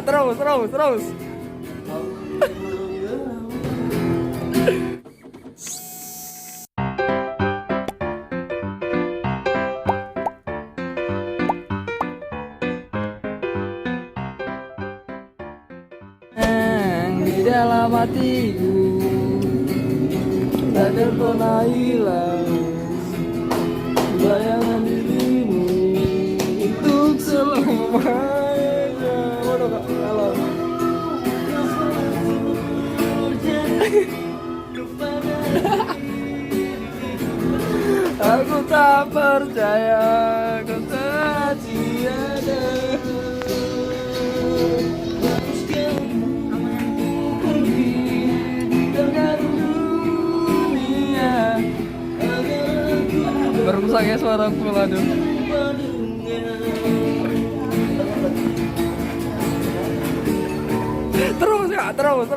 Terus. Di dalam hatiku tak ada pernah hilang bayangan dirimu untuk selamanya. Waduh kak, kalau aku tak percaya kau tak tiada. Berusak ya suaraku, aduh. Terus ya, terus.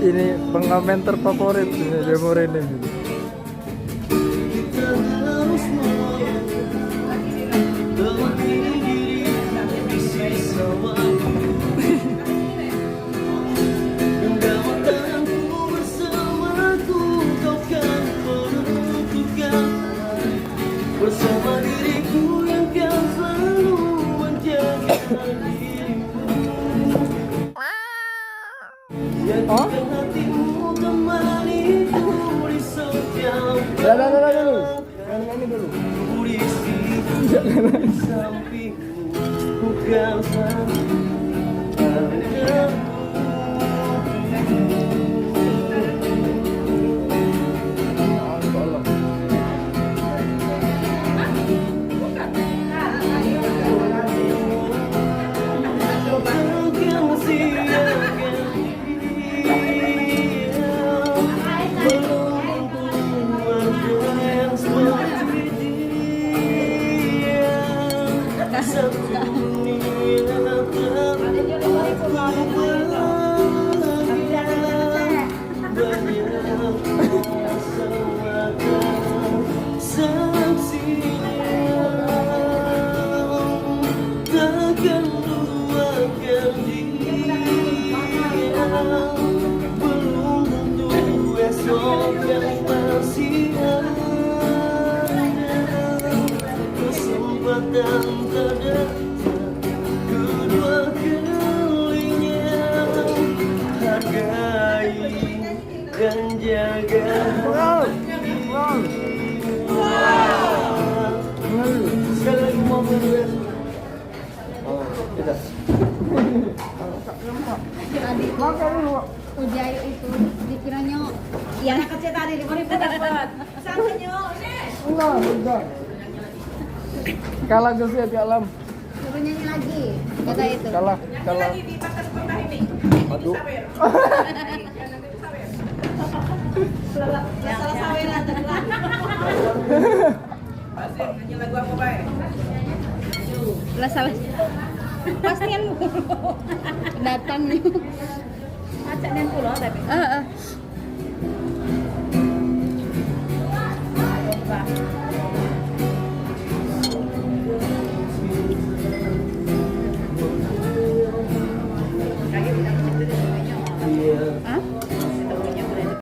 Ini pengamen terfavorit ini Demor ini. Bersama diriku yang kan selalu menjaga dirimu. Oh? Hatimu temaniku di setiap Dulu. Ini dulu. di sampingmu bukan kesempatan terdekat kedua kalinya. Hargai dan jaga. Sekali lagi mau berdua. Oh, tidak. Makan dulu. Ujayo itu dikiranya yang kecil tadi 5.000 dapat. Sampai Enggak. Kalah Gus ya di alam. suruh nyanyi lagi. Kata itu. Kalah. Lagi di batas kota ini. Aduh. Salah saweran telah. Pasti nyanyi lagu apa baik? Lah salah. Pastian mulu. Datang nih. Acak dan pulau tapi.